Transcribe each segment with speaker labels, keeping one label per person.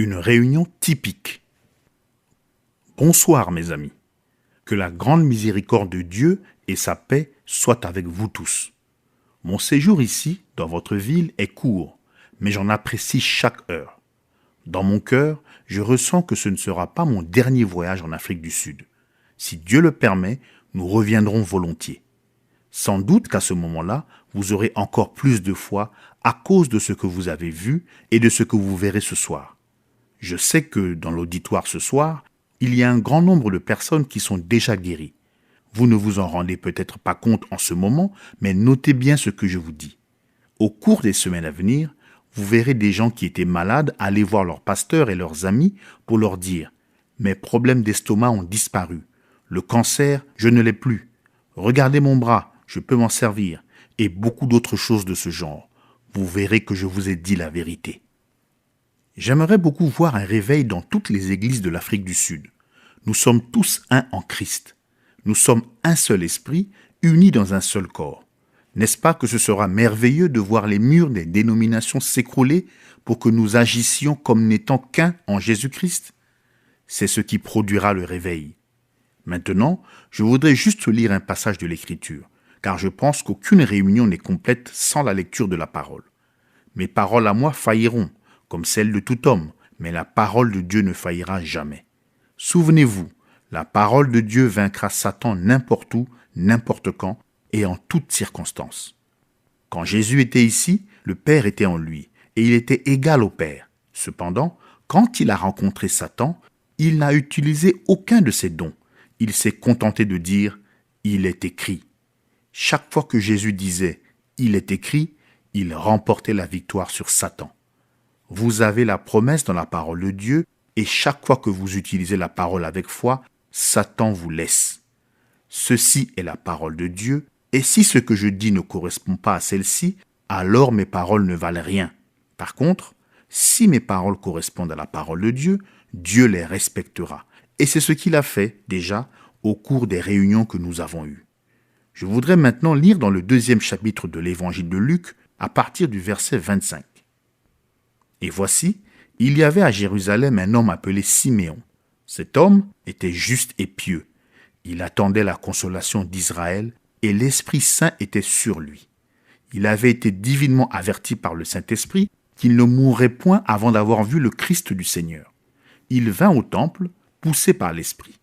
Speaker 1: Une réunion typique. Bonsoir mes amis. Que la grande miséricorde de Dieu et sa paix soient avec vous tous. Mon séjour ici, dans votre ville, est court, mais j'en apprécie chaque heure. Dans mon cœur, je ressens que ce ne sera pas mon dernier voyage en Afrique du Sud. Si Dieu le permet, nous reviendrons volontiers. Sans doute qu'à ce moment-là, vous aurez encore plus de foi à cause de ce que vous avez vu et de ce que vous verrez ce soir. Je sais que dans l'auditoire ce soir, il y a un grand nombre de personnes qui sont déjà guéries. Vous ne vous en rendez peut-être pas compte en ce moment, mais notez bien ce que je vous dis. Au cours des semaines à venir, vous verrez des gens qui étaient malades aller voir leurs pasteurs et leurs amis pour leur dire « Mes problèmes d'estomac ont disparu. Le cancer, je ne l'ai plus. Regardez mon bras, je peux m'en servir. » Et beaucoup d'autres choses de ce genre. Vous verrez que je vous ai dit la vérité. J'aimerais beaucoup voir un réveil dans toutes les églises de l'Afrique du Sud. Nous sommes tous un en Christ. Nous sommes un seul esprit, unis dans un seul corps. N'est-ce pas que ce sera merveilleux de voir les murs des dénominations s'écrouler pour que nous agissions comme n'étant qu'un en Jésus-Christ? C'est ce qui produira le réveil. Maintenant, je voudrais juste lire un passage de l'Écriture, car je pense qu'aucune réunion n'est complète sans la lecture de la parole. Mes paroles à moi failliront, comme celles de tout homme, mais la parole de Dieu ne faillira jamais. Souvenez-vous, la parole de Dieu vaincra Satan n'importe où, n'importe quand et en toutes circonstances. Quand Jésus était ici, le Père était en lui, et il était égal au Père. Cependant, quand il a rencontré Satan, il n'a utilisé aucun de ses dons. Il s'est contenté de dire « Il est écrit ». Chaque fois que Jésus disait « Il est écrit », il remportait la victoire sur Satan. Vous avez la promesse dans la parole de Dieu et chaque fois que vous utilisez la parole avec foi, Satan vous laisse. Ceci est la parole de Dieu et si ce que je dis ne correspond pas à celle-ci, alors mes paroles ne valent rien. Par contre, si mes paroles correspondent à la parole de Dieu, Dieu les respectera. Et c'est ce qu'il a fait déjà au cours des réunions que nous avons eues. Je voudrais maintenant lire dans le 2e chapitre de l'évangile de Luc à partir du verset 25. Et voici, il y avait à Jérusalem un homme appelé Siméon. Cet homme était juste et pieux. Il attendait la consolation d'Israël et l'Esprit Saint était sur lui. Il avait été divinement averti par le Saint-Esprit qu'il ne mourrait point avant d'avoir vu le Christ du Seigneur. Il vint au temple, poussé par l'Esprit.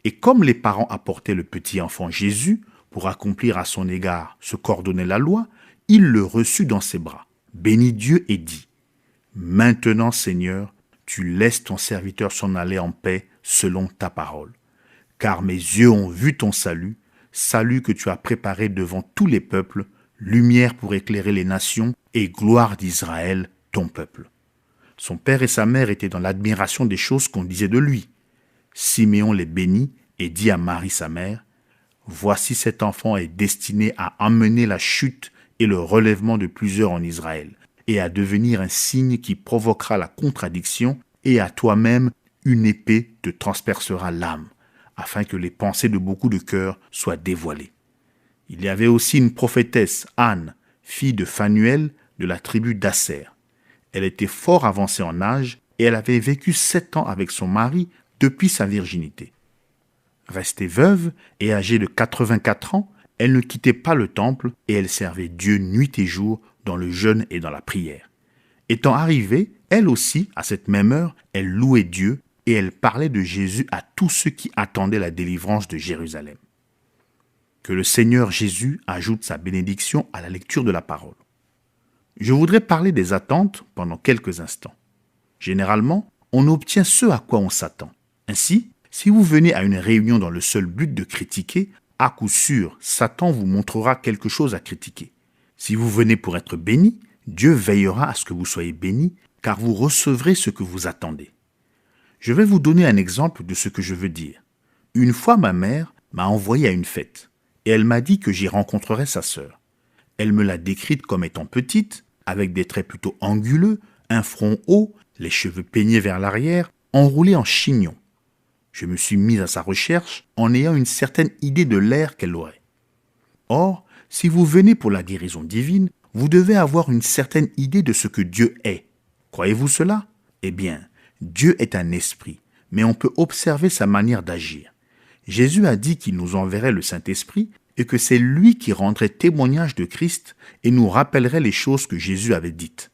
Speaker 1: Et comme les parents apportaient le petit enfant Jésus pour accomplir à son égard ce qu'ordonnait la loi, il le reçut dans ses bras, bénit Dieu et dit « Maintenant, Seigneur, tu laisses ton serviteur s'en aller en paix selon ta parole. Car mes yeux ont vu ton salut, salut que tu as préparé devant tous les peuples, lumière pour éclairer les nations et gloire d'Israël, ton peuple. » Son père et sa mère étaient dans l'admiration des choses qu'on disait de lui. Siméon les bénit et dit à Marie sa mère, « Voici cet enfant est destiné à emmener la chute et le relèvement de plusieurs en Israël, et à devenir un signe qui provoquera la contradiction, et à toi-même une épée te transpercera l'âme, afin que les pensées de beaucoup de cœurs soient dévoilées. » Il y avait aussi une prophétesse, Anne, fille de Phanuel, de la tribu d'Asser. Elle était fort avancée en âge, et elle avait vécu 7 ans avec son mari depuis sa virginité. Restée veuve et âgée de 84 ans, elle ne quittait pas le temple et elle servait Dieu nuit et jour dans le jeûne et dans la prière. Étant arrivée, elle aussi, à cette même heure, elle louait Dieu et elle parlait de Jésus à tous ceux qui attendaient la délivrance de Jérusalem. Que le Seigneur Jésus ajoute sa bénédiction à la lecture de la parole. Je voudrais parler des attentes pendant quelques instants. Généralement, on obtient ce à quoi on s'attend. Ainsi, si vous venez à une réunion dans le seul but de critiquer, à coup sûr, Satan vous montrera quelque chose à critiquer. Si vous venez pour être béni, Dieu veillera à ce que vous soyez béni, car vous recevrez ce que vous attendez. Je vais vous donner un exemple de ce que je veux dire. Une fois, ma mère m'a envoyé à une fête, et elle m'a dit que j'y rencontrerais sa sœur. Elle me l'a décrite comme étant petite, avec des traits plutôt anguleux, un front haut, les cheveux peignés vers l'arrière, enroulés en chignon. Je me suis mis à sa recherche en ayant une certaine idée de l'air qu'elle aurait. Or, si vous venez pour la guérison divine, vous devez avoir une certaine idée de ce que Dieu est. Croyez-vous cela? Eh bien, Dieu est un esprit, mais on peut observer sa manière d'agir. Jésus a dit qu'il nous enverrait le Saint-Esprit et que c'est lui qui rendrait témoignage de Christ et nous rappellerait les choses que Jésus avait dites.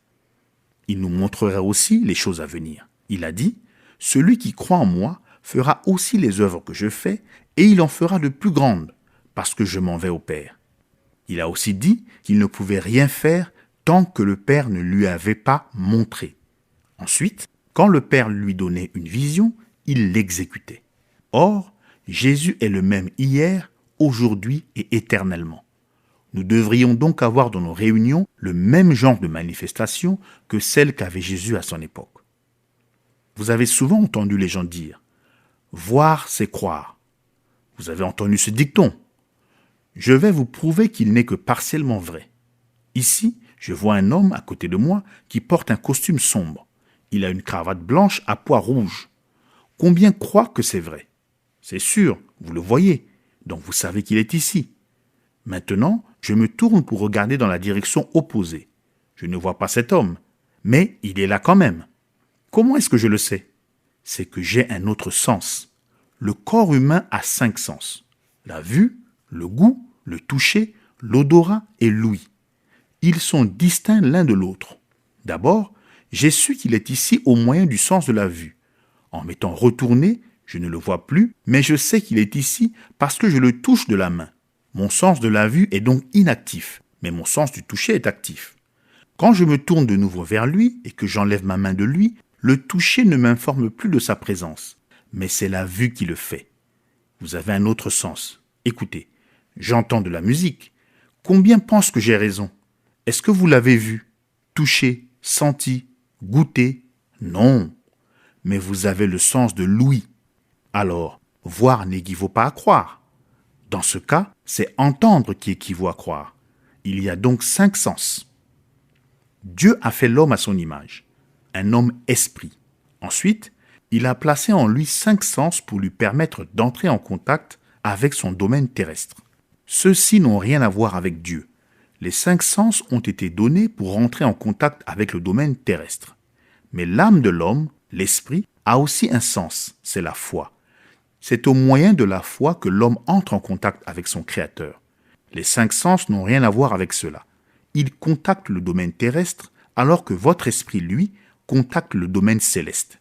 Speaker 1: Il nous montrerait aussi les choses à venir. Il a dit, « Celui qui croit en moi fera aussi les œuvres que je fais, et il en fera de plus grandes, parce que je m'en vais au Père. » Il a aussi dit qu'il ne pouvait rien faire tant que le Père ne lui avait pas montré. Ensuite, quand le Père lui donnait une vision, il l'exécutait. Or, Jésus est le même hier, aujourd'hui et éternellement. Nous devrions donc avoir dans nos réunions le même genre de manifestation que celle qu'avait Jésus à son époque. Vous avez souvent entendu les gens dire « Voir, c'est croire ». Vous avez entendu ce dicton. Je vais vous prouver qu'il n'est que partiellement vrai. Ici, je vois un homme à côté de moi qui porte un costume sombre. Il a une cravate blanche à pois rouges. Combien croient que c'est vrai? C'est sûr, vous le voyez, donc vous savez qu'il est ici. Maintenant, je me tourne pour regarder dans la direction opposée. Je ne vois pas cet homme, mais il est là quand même. Comment est-ce que je le sais? C'est que j'ai un autre sens. Le corps humain a 5 sens. La vue, le goût, le toucher, l'odorat et l'ouïe. Ils sont distincts l'un de l'autre. D'abord, j'ai su qu'il est ici au moyen du sens de la vue. En m'étant retourné, je ne le vois plus, mais je sais qu'il est ici parce que je le touche de la main. Mon sens de la vue est donc inactif, mais mon sens du toucher est actif. Quand je me tourne de nouveau vers lui et que j'enlève ma main de lui, le toucher ne m'informe plus de sa présence, mais c'est la vue qui le fait. Vous avez un autre sens. Écoutez, j'entends de la musique. Combien pensent que j'ai raison? Est-ce que vous l'avez vu, touché, senti, goûté? Non. Mais vous avez le sens de l'ouïe. Alors, voir n'équivaut pas à croire. Dans ce cas, c'est entendre qui équivaut à croire. Il y a donc 5 sens. Dieu a fait l'homme à son image, un homme esprit. Ensuite, il a placé en lui 5 sens pour lui permettre d'entrer en contact avec son domaine terrestre. Ceux-ci n'ont rien à voir avec Dieu. Les 5 sens ont été donnés pour entrer en contact avec le domaine terrestre. Mais l'âme de l'homme, l'esprit, a aussi un sens, c'est la foi. C'est au moyen de la foi que l'homme entre en contact avec son Créateur. Les 5 sens n'ont rien à voir avec cela. Ils contactent le domaine terrestre alors que votre esprit, lui, contacte le domaine céleste.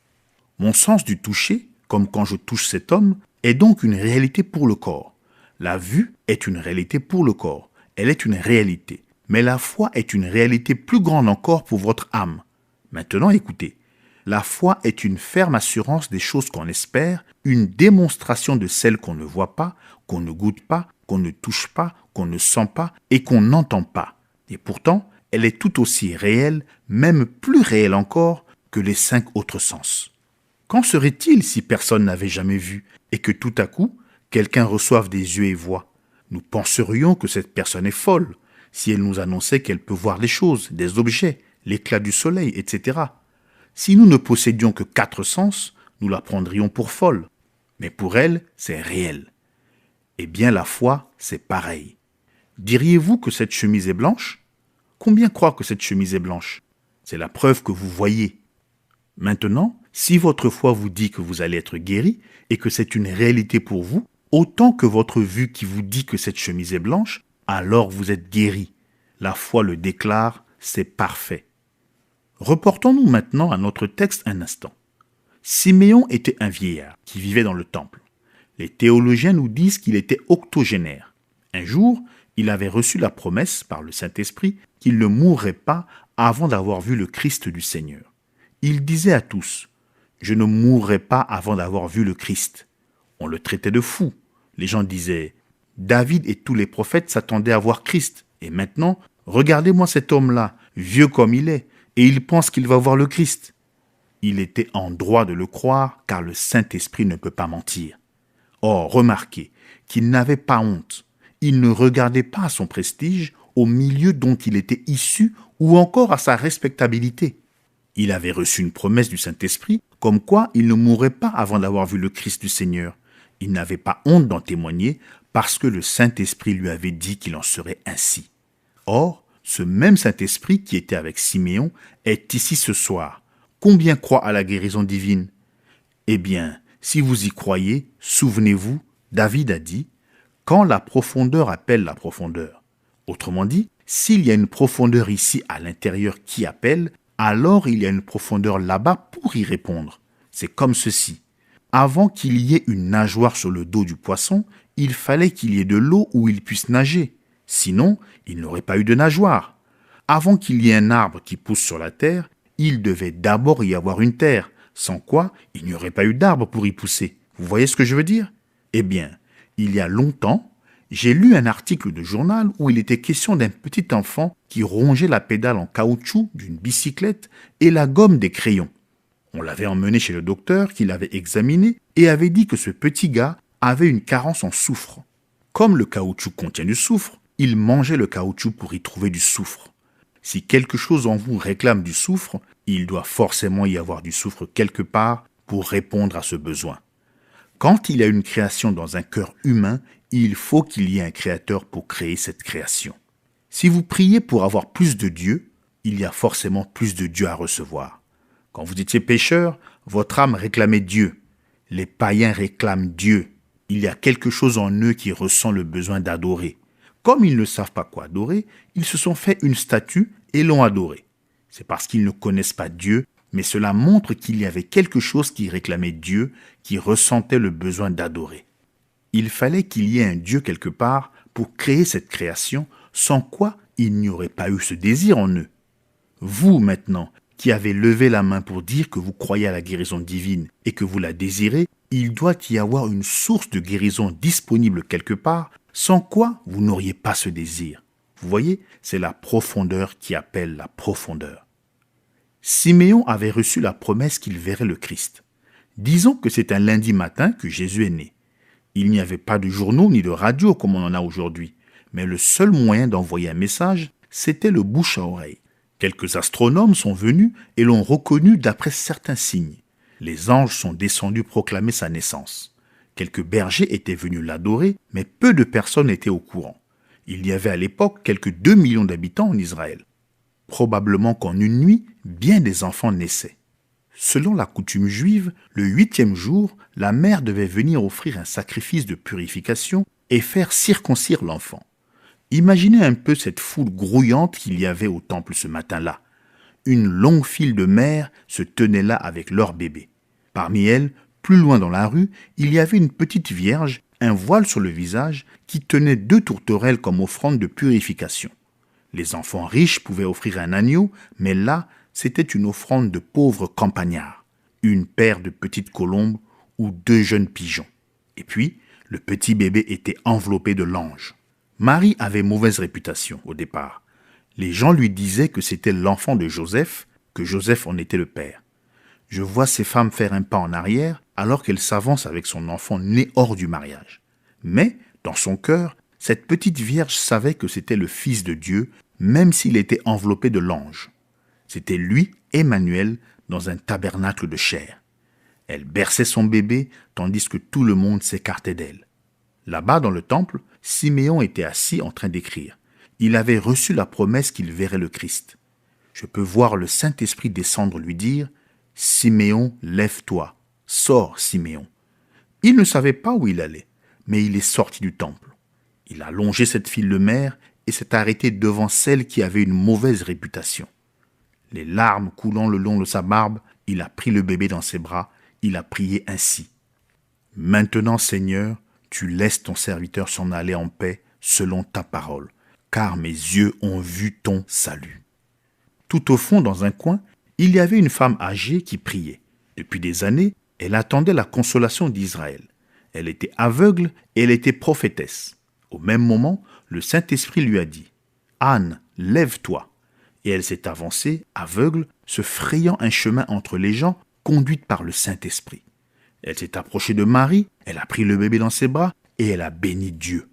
Speaker 1: Mon sens du toucher, comme quand je touche cet homme, est donc une réalité pour le corps. La vue est une réalité pour le corps. Elle est une réalité. Mais la foi est une réalité plus grande encore pour votre âme. Maintenant, écoutez. La foi est une ferme assurance des choses qu'on espère, une démonstration de celles qu'on ne voit pas, qu'on ne goûte pas, qu'on ne touche pas, qu'on ne sent pas et qu'on n'entend pas. Et pourtant, elle est tout aussi réelle, même plus réelle encore, que les 5 autres sens. Qu'en serait-il si personne n'avait jamais vu et que tout à coup, quelqu'un reçoive des yeux et voit? Nous penserions que cette personne est folle si elle nous annonçait qu'elle peut voir des choses, des objets, l'éclat du soleil, etc. Si nous ne possédions que 4 sens, nous la prendrions pour folle. Mais pour elle, c'est réel. Eh bien, la foi, c'est pareil. Diriez-vous que cette chemise est blanche? Combien croient que cette chemise est blanche? C'est la preuve que vous voyez. Maintenant, si votre foi vous dit que vous allez être guéri et que c'est une réalité pour vous, autant que votre vue qui vous dit que cette chemise est blanche, alors vous êtes guéri. La foi le déclare, c'est parfait. Reportons-nous maintenant à notre texte un instant. Siméon était un vieillard qui vivait dans le temple. Les théologiens nous disent qu'il était octogénaire. Un jour, il avait reçu la promesse par le Saint-Esprit qu'il ne mourrait pas avant d'avoir vu le Christ du Seigneur. Il disait à tous, « Je ne mourrai pas avant d'avoir vu le Christ. » On le traitait de fou. Les gens disaient, « David et tous les prophètes s'attendaient à voir Christ. Et maintenant, regardez-moi cet homme-là, vieux comme il est, et il pense qu'il va voir le Christ. » Il était en droit de le croire, car le Saint-Esprit ne peut pas mentir. Or, remarquez qu'il n'avait pas honte. Il ne regardait pas à son prestige, au milieu dont il était issu, ou encore à sa respectabilité. Il avait reçu une promesse du Saint-Esprit, comme quoi il ne mourrait pas avant d'avoir vu le Christ du Seigneur. Il n'avait pas honte d'en témoigner, parce que le Saint-Esprit lui avait dit qu'il en serait ainsi. Or, ce même Saint-Esprit qui était avec Siméon est ici ce soir, Combien croient à la guérison divine? Eh bien, si vous y croyez, souvenez-vous, David a dit, « Quand la profondeur appelle la profondeur ». Autrement dit, s'il y a une profondeur ici à l'intérieur qui appelle, alors il y a une profondeur là-bas pour y répondre. C'est comme ceci. Avant qu'il y ait une nageoire sur le dos du poisson, il fallait qu'il y ait de l'eau où il puisse nager. Sinon, il n'aurait pas eu de nageoire. Avant qu'il y ait un arbre qui pousse sur la terre, il devait d'abord y avoir une terre, sans quoi il n'y aurait pas eu d'arbre pour y pousser. Vous voyez ce que je veux dire? Eh bien, il y a longtemps, j'ai lu un article de journal où il était question d'un petit enfant qui rongeait la pédale en caoutchouc d'une bicyclette et la gomme des crayons. On l'avait emmené chez le docteur qui l'avait examiné et avait dit que ce petit gars avait une carence en soufre. Comme le caoutchouc contient du soufre, il mangeait le caoutchouc pour y trouver du soufre. Si quelque chose en vous réclame du soufre, il doit forcément y avoir du soufre quelque part pour répondre à ce besoin. Quand il y a une création dans un cœur humain, il faut qu'il y ait un créateur pour créer cette création. Si vous priez pour avoir plus de Dieu, il y a forcément plus de Dieu à recevoir. Quand vous étiez pécheur, votre âme réclamait Dieu. Les païens réclament Dieu. Il y a quelque chose en eux qui ressent le besoin d'adorer. Comme ils ne savent pas quoi adorer, ils se sont fait une statue et l'ont adorée. C'est parce qu'ils ne connaissent pas Dieu, mais cela montre qu'il y avait quelque chose qui réclamait Dieu, qui ressentait le besoin d'adorer. Il fallait qu'il y ait un Dieu quelque part pour créer cette création, sans quoi il n'y aurait pas eu ce désir en eux. Vous, maintenant, qui avez levé la main pour dire que vous croyez à la guérison divine et que vous la désirez, il doit y avoir une source de guérison disponible quelque part, sans quoi vous n'auriez pas ce désir. Vous voyez, c'est la profondeur qui appelle la profondeur. Siméon avait reçu la promesse qu'il verrait le Christ. Disons que c'est un lundi matin que Jésus est né. Il n'y avait pas de journaux ni de radio comme on en a aujourd'hui, mais le seul moyen d'envoyer un message, c'était le bouche à oreille. Quelques astronomes sont venus et l'ont reconnu d'après certains signes. Les anges sont descendus proclamer sa naissance. Quelques bergers étaient venus l'adorer, mais peu de personnes étaient au courant. Il y avait à l'époque quelques 2 millions d'habitants en Israël. Probablement qu'en une nuit, bien des enfants naissaient. Selon la coutume juive, le 8e jour, la mère devait venir offrir un sacrifice de purification et faire circoncire l'enfant. Imaginez un peu cette foule grouillante qu'il y avait au temple ce matin-là. Une longue file de mères se tenait là avec leur bébé. Parmi elles, plus loin dans la rue, il y avait une petite vierge, un voile sur le visage, qui tenait 2 tourterelles comme offrande de purification. Les enfants riches pouvaient offrir un agneau, mais là, c'était une offrande de pauvres campagnards, une paire de petites colombes ou 2 jeunes pigeons. Et puis, le petit bébé était enveloppé de l'ange. Marie avait mauvaise réputation au départ. Les gens lui disaient que c'était l'enfant de Joseph, que Joseph en était le père. Je vois ces femmes faire un pas en arrière alors qu'elles s'avancent avec son enfant né hors du mariage. Mais, dans son cœur, cette petite vierge savait que c'était le Fils de Dieu, même s'il était enveloppé de l'ange. C'était lui, Emmanuel, dans un tabernacle de chair. Elle berçait son bébé, tandis que tout le monde s'écartait d'elle. Là-bas, dans le temple, Siméon était assis en train d'écrire. Il avait reçu la promesse qu'il verrait le Christ. Je peux voir le Saint-Esprit descendre lui dire « Siméon, lève-toi, sors, Siméon ». Il ne savait pas où il allait, mais il est sorti du temple. Il a longé cette file de mère et s'est arrêté devant celle qui avait une mauvaise réputation. Les larmes coulant le long de sa barbe, il a pris le bébé dans ses bras, il a prié ainsi. « Maintenant, Seigneur, tu laisses ton serviteur s'en aller en paix selon ta parole, car mes yeux ont vu ton salut. » Tout au fond, dans un coin, il y avait une femme âgée qui priait. Depuis des années, elle attendait la consolation d'Israël. Elle était aveugle et elle était prophétesse. Au même moment, le Saint-Esprit lui a dit « Anne, lève-toi !» Et elle s'est avancée, aveugle, se frayant un chemin entre les gens, conduite par le Saint-Esprit. Elle s'est approchée de Marie, elle a pris le bébé dans ses bras et elle a béni Dieu.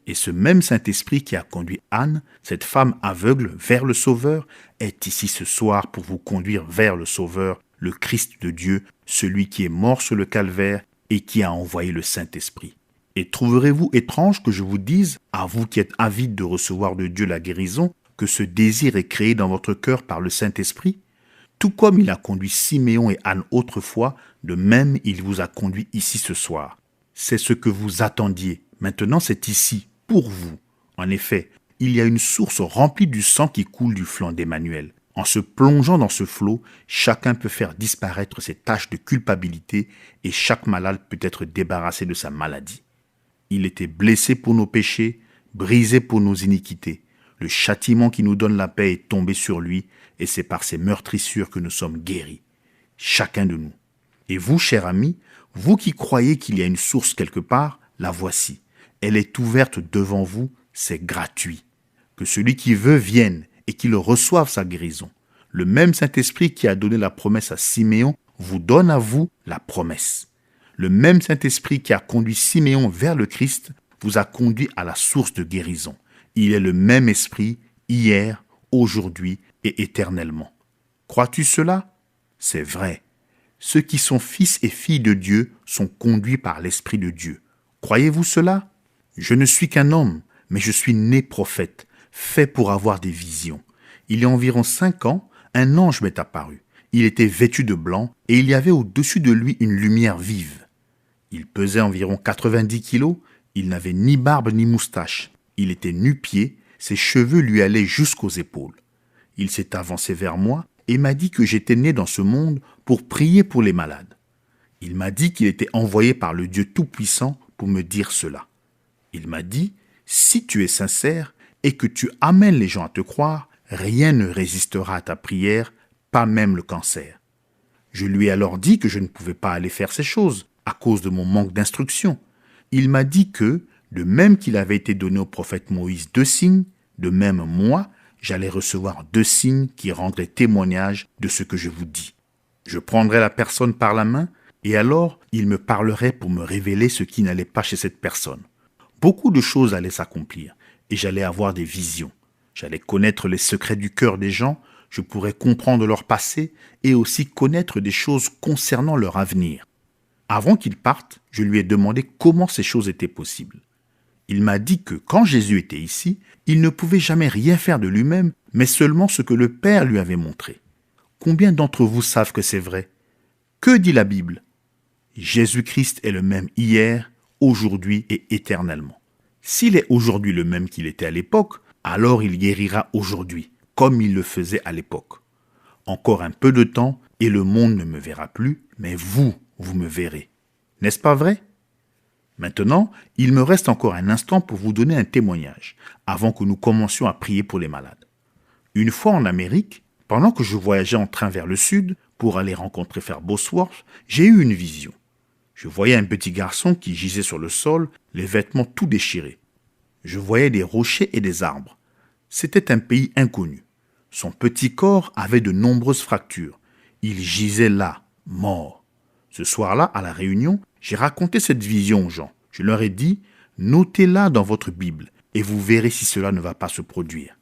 Speaker 1: Et ce même Saint-Esprit qui a conduit Anne, cette femme aveugle, vers le Sauveur, est ici ce soir pour vous conduire vers le Sauveur, le Christ de Dieu, celui qui est mort sur le calvaire et qui a envoyé le Saint-Esprit. Et trouverez-vous étrange que je vous dise, à vous qui êtes avides de recevoir de Dieu la guérison, que ce désir est créé dans votre cœur par le Saint-Esprit? Tout comme il a conduit Siméon et Anne autrefois, de même il vous a conduit ici ce soir. C'est ce que vous attendiez. Maintenant c'est ici, pour vous. En effet, il y a une source remplie du sang qui coule du flanc d'Emmanuel. En se plongeant dans ce flot, chacun peut faire disparaître ses taches de culpabilité et chaque malade peut être débarrassé de sa maladie. Il était blessé pour nos péchés, brisé pour nos iniquités. Le châtiment qui nous donne la paix est tombé sur lui et c'est par ses meurtrissures que nous sommes guéris. Chacun de nous. Et vous, cher ami, vous qui croyez qu'il y a une source quelque part, la voici. Elle est ouverte devant vous, c'est gratuit. Que celui qui veut vienne et qu'il reçoive sa guérison. Le même Saint-Esprit qui a donné la promesse à Siméon vous donne à vous la promesse. Le même Saint-Esprit qui a conduit Siméon vers le Christ vous a conduit à la source de guérison. Il est le même Esprit hier, aujourd'hui et éternellement. Crois-tu cela? C'est vrai. Ceux qui sont fils et filles de Dieu sont conduits par l'Esprit de Dieu. Croyez-vous cela? Je ne suis qu'un homme, mais je suis né prophète, fait pour avoir des visions. Il y a environ 5 ans, un ange m'est apparu. Il était vêtu de blanc et il y avait au-dessus de lui une lumière vive. Il pesait environ 90 kilos, il n'avait ni barbe ni moustache. Il était nu-pied, ses cheveux lui allaient jusqu'aux épaules. Il s'est avancé vers moi et m'a dit que j'étais né dans ce monde pour prier pour les malades. Il m'a dit qu'il était envoyé par le Dieu Tout-Puissant pour me dire cela. Il m'a dit, si tu es sincère et que tu amènes les gens à te croire, rien ne résistera à ta prière, pas même le cancer. Je lui ai alors dit que je ne pouvais pas aller faire ces choses à cause de mon manque d'instruction. Il m'a dit que, de même qu'il avait été donné au prophète Moïse 2 signes, de même moi, j'allais recevoir 2 signes qui rendraient témoignage de ce que je vous dis. Je prendrai la personne par la main et alors il me parlerait pour me révéler ce qui n'allait pas chez cette personne. Beaucoup de choses allaient s'accomplir et j'allais avoir des visions. J'allais connaître les secrets du cœur des gens, je pourrais comprendre leur passé et aussi connaître des choses concernant leur avenir. Avant qu'il parte, je lui ai demandé comment ces choses étaient possibles. Il m'a dit que quand Jésus était ici, il ne pouvait jamais rien faire de lui-même, mais seulement ce que le Père lui avait montré. Combien d'entre vous savent que c'est vrai? Que dit la Bible? Jésus-Christ est le même hier, aujourd'hui et éternellement. S'il est aujourd'hui le même qu'il était à l'époque, alors il guérira aujourd'hui, comme il le faisait à l'époque. Encore un peu de temps et le monde ne me verra plus, mais vous me verrez. N'est-ce pas vrai? Maintenant, il me reste encore un instant pour vous donner un témoignage, avant que nous commencions à prier pour les malades. Une fois en Amérique, pendant que je voyageais en train vers le sud, pour aller rencontrer Frère Bosworth, j'ai eu une vision. Je voyais un petit garçon qui gisait sur le sol, les vêtements tout déchirés. Je voyais des rochers et des arbres. C'était un pays inconnu. Son petit corps avait de nombreuses fractures. Il gisait là, mort. Ce soir-là, à la réunion, j'ai raconté cette vision aux gens. Je leur ai dit, notez-la dans votre Bible et vous verrez si cela ne va pas se produire.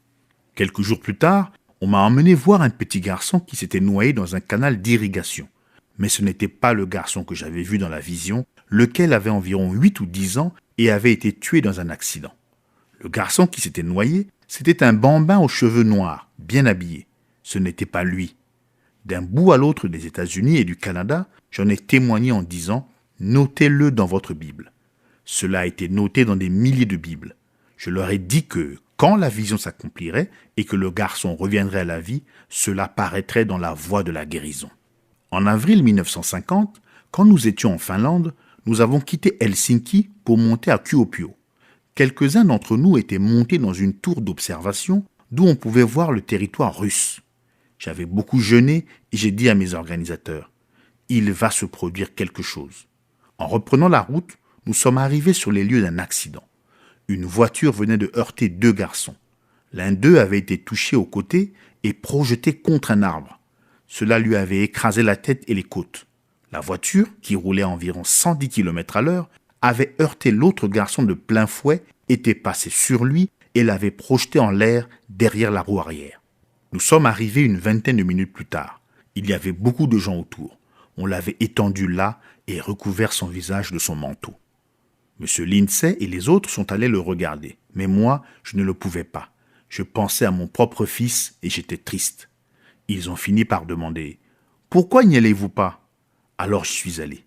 Speaker 1: Quelques jours plus tard, on m'a emmené voir un petit garçon qui s'était noyé dans un canal d'irrigation. Mais ce n'était pas le garçon que j'avais vu dans la vision, lequel avait environ 8 ou 10 ans et avait été tué dans un accident. Le garçon qui s'était noyé, c'était un bambin aux cheveux noirs, bien habillé. Ce n'était pas lui. D'un bout à l'autre des États-Unis et du Canada, j'en ai témoigné en disant « Notez-le dans votre Bible ». Cela a été noté dans des milliers de Bibles. Je leur ai dit que, quand la vision s'accomplirait et que le garçon reviendrait à la vie, cela paraîtrait dans la voie de la guérison. En avril 1950, quand nous étions en Finlande, nous avons quitté Helsinki pour monter à Kuopio. Quelques-uns d'entre nous étaient montés dans une tour d'observation d'où on pouvait voir le territoire russe. J'avais beaucoup jeûné et j'ai dit à mes organisateurs, « Il va se produire quelque chose ». En reprenant la route, nous sommes arrivés sur les lieux d'un accident. Une voiture venait de heurter 2 garçons. L'un d'eux avait été touché au côté et projeté contre un arbre. Cela lui avait écrasé la tête et les côtes. La voiture, qui roulait à environ 110 km à l'heure, avait heurté l'autre garçon de plein fouet, était passée sur lui et l'avait projeté en l'air derrière la roue arrière. Nous sommes arrivés une vingtaine de minutes plus tard. Il y avait beaucoup de gens autour. On l'avait étendu là et recouvert son visage de son manteau. M. Lindsay et les autres sont allés le regarder, mais moi, je ne le pouvais pas. Je pensais à mon propre fils et j'étais triste. Ils ont fini par demander « Pourquoi n'y allez-vous pas ?» Alors j'y suis allé.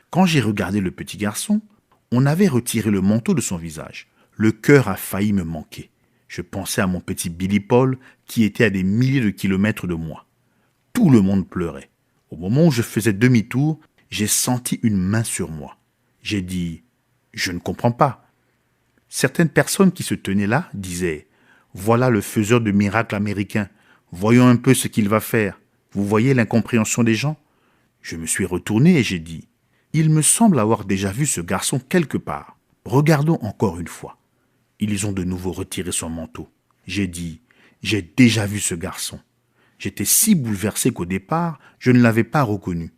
Speaker 1: Quand j'ai regardé le petit garçon, on avait retiré le manteau de son visage. Le cœur a failli me manquer. Je pensais à mon petit Billy Paul qui était à des milliers de kilomètres de moi. Tout le monde pleurait. Au moment où je faisais demi-tour, j'ai senti une main sur moi. J'ai dit « Je ne comprends pas ». Certaines personnes qui se tenaient là disaient « Voilà le faiseur de miracles américain. Voyons un peu ce qu'il va faire. Vous voyez l'incompréhension des gens ?» Je me suis retourné et j'ai dit « Il me semble avoir déjà vu ce garçon quelque part. Regardons encore une fois. » Ils ont de nouveau retiré son manteau. J'ai dit « J'ai déjà vu ce garçon. » J'étais si bouleversé qu'au départ, je ne l'avais pas reconnu.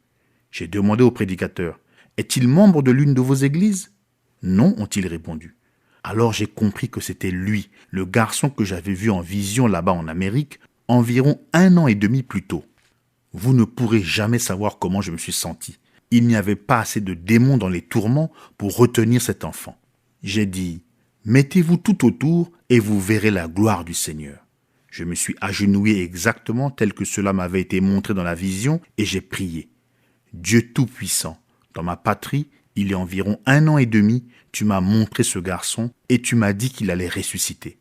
Speaker 1: J'ai demandé au prédicateur « Est-il membre de l'une de vos églises ?» « Non, ont-ils répondu. Alors j'ai compris que c'était lui, le garçon que j'avais vu en vision là-bas en Amérique, environ 1 an et demi plus tôt. Vous ne pourrez jamais savoir comment je me suis senti. Il n'y avait pas assez de démons dans les tourments pour retenir cet enfant. J'ai dit « Mettez-vous tout autour et vous verrez la gloire du Seigneur. » Je me suis agenouillé exactement tel que cela m'avait été montré dans la vision et j'ai prié. « Dieu Tout-Puissant, dans ma patrie, il y a environ 1 an et demi, tu m'as montré ce garçon et tu m'as dit qu'il allait ressusciter.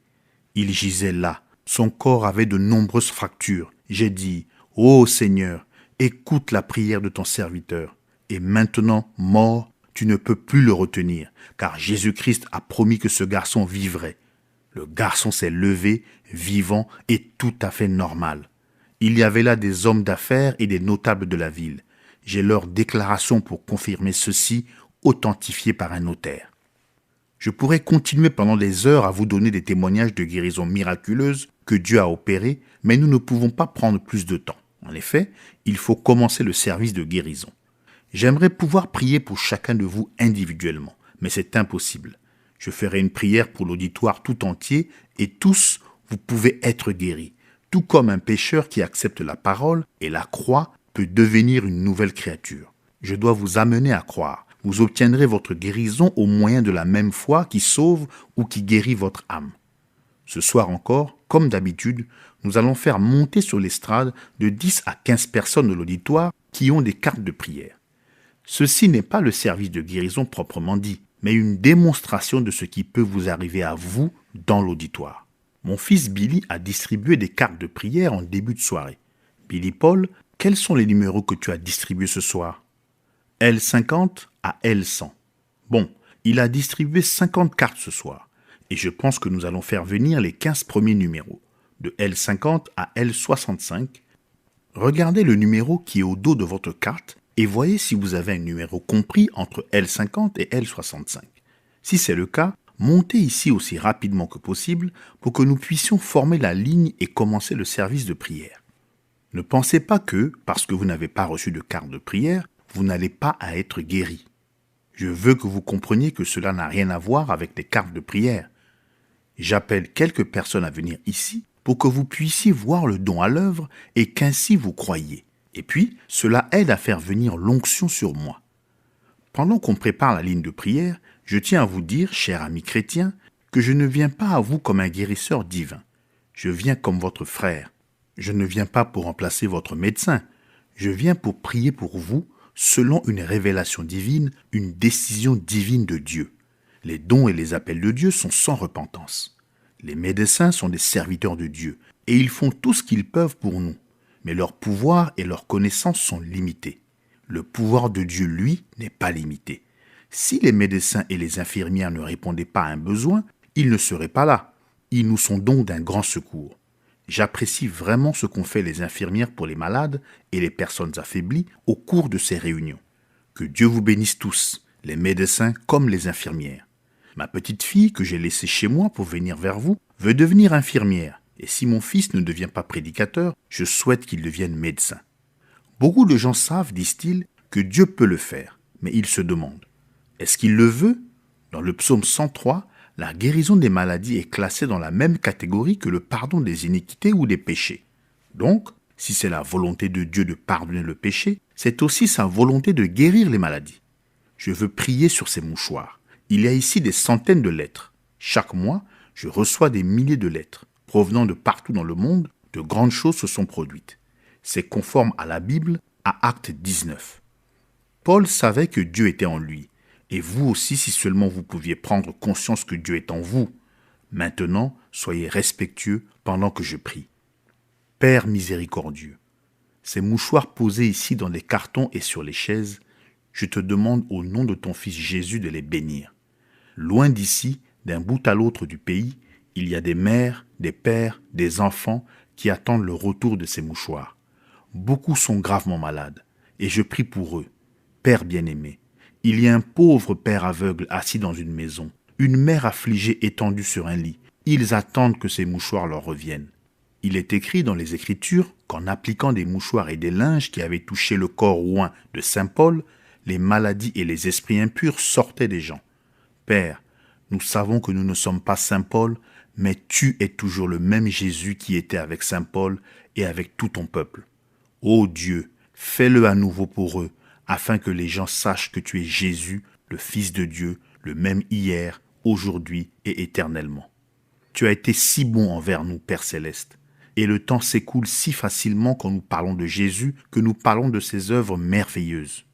Speaker 1: Il gisait là, son corps avait de nombreuses fractures. J'ai dit « Ô Seigneur, écoute la prière de ton serviteur. Et maintenant, mort, tu ne peux plus le retenir, car Jésus-Christ a promis que ce garçon vivrait. » Le garçon s'est levé, vivant et tout à fait normal. Il y avait là des hommes d'affaires et des notables de la ville. J'ai leur déclaration pour confirmer ceci, authentifiée par un notaire. Je pourrais continuer pendant des heures à vous donner des témoignages de guérisons miraculeuses que Dieu a opérées, mais nous ne pouvons pas prendre plus de temps. En effet, il faut commencer le service de guérison. J'aimerais pouvoir prier pour chacun de vous individuellement, mais c'est impossible. Je ferai une prière pour l'auditoire tout entier et tous, vous pouvez être guéris. Tout comme un pécheur qui accepte la parole et la croit peut devenir une nouvelle créature. Je dois vous amener à croire. Vous obtiendrez votre guérison au moyen de la même foi qui sauve ou qui guérit votre âme. Ce soir encore, comme d'habitude, nous allons faire monter sur l'estrade de 10 à 15 personnes de l'auditoire qui ont des cartes de prière. Ceci n'est pas le service de guérison proprement dit, mais une démonstration de ce qui peut vous arriver à vous dans l'auditoire. Mon fils Billy a distribué des cartes de prière en début de soirée. Billy Paul, quels sont les numéros que tu as distribués ce soir ? L50 à L100. Bon, il a distribué 50 cartes ce soir. Et je pense que nous allons faire venir les 15 premiers numéros, de L50 à L65. Regardez le numéro qui est au dos de votre carte et voyez si vous avez un numéro compris entre L50 et L65. Si c'est le cas, montez ici aussi rapidement que possible pour que nous puissions former la ligne et commencer le service de prière. Ne pensez pas que, parce que vous n'avez pas reçu de carte de prière, vous n'allez pas à être guéri. Je veux que vous compreniez que cela n'a rien à voir avec les cartes de prière. J'appelle quelques personnes à venir ici pour que vous puissiez voir le don à l'œuvre et qu'ainsi vous croyiez. Et puis, cela aide à faire venir l'onction sur moi. Pendant qu'on prépare la ligne de prière, je tiens à vous dire, chers amis chrétiens, que je ne viens pas à vous comme un guérisseur divin. Je viens comme votre frère. Je ne viens pas pour remplacer votre médecin. Je viens pour prier pour vous selon une révélation divine, une décision divine de Dieu. Les dons et les appels de Dieu sont sans repentance. Les médecins sont des serviteurs de Dieu et ils font tout ce qu'ils peuvent pour nous. Mais leur pouvoir et leur connaissance sont limités. Le pouvoir de Dieu, lui, n'est pas limité. Si les médecins et les infirmières ne répondaient pas à un besoin, ils ne seraient pas là. Ils nous sont donc d'un grand secours. J'apprécie vraiment ce qu'ont fait les infirmières pour les malades et les personnes affaiblies au cours de ces réunions. Que Dieu vous bénisse tous, les médecins comme les infirmières. Ma petite fille, que j'ai laissée chez moi pour venir vers vous, veut devenir infirmière. Et si mon fils ne devient pas prédicateur, je souhaite qu'il devienne médecin. Beaucoup de gens savent, disent-ils, que Dieu peut le faire, mais ils se demandent, est-ce qu'il le veut ? Dans le psaume 103, la guérison des maladies est classée dans la même catégorie que le pardon des iniquités ou des péchés. Donc, si c'est la volonté de Dieu de pardonner le péché, c'est aussi sa volonté de guérir les maladies. Je veux prier sur ces mouchoirs. Il y a ici des centaines de lettres. Chaque mois, je reçois des milliers de lettres. Provenant de partout dans le monde, de grandes choses se sont produites. C'est conforme à la Bible, à Acte 19. Paul savait que Dieu était en lui, et vous aussi si seulement vous pouviez prendre conscience que Dieu est en vous. Maintenant, soyez respectueux pendant que je prie. Père miséricordieux, ces mouchoirs posés ici dans les cartons et sur les chaises, je te demande au nom de ton Fils Jésus de les bénir. Loin d'ici, d'un bout à l'autre du pays, il y a des mères, des pères, des enfants qui attendent le retour de ces mouchoirs. Beaucoup sont gravement malades, et je prie pour eux. Père bien-aimé, il y a un pauvre père aveugle assis dans une maison, une mère affligée étendue sur un lit. Ils attendent que ces mouchoirs leur reviennent. Il est écrit dans les Écritures qu'en appliquant des mouchoirs et des linges qui avaient touché le corps oint de saint Paul, les maladies et les esprits impurs sortaient des gens. Père, nous savons que nous ne sommes pas saint Paul, mais tu es toujours le même Jésus qui était avec saint Paul et avec tout ton peuple. Ô Dieu, fais-le à nouveau pour eux, afin que les gens sachent que tu es Jésus, le Fils de Dieu, le même hier, aujourd'hui et éternellement. Tu as été si bon envers nous, Père céleste, et le temps s'écoule si facilement quand nous parlons de Jésus que nous parlons de ses œuvres merveilleuses.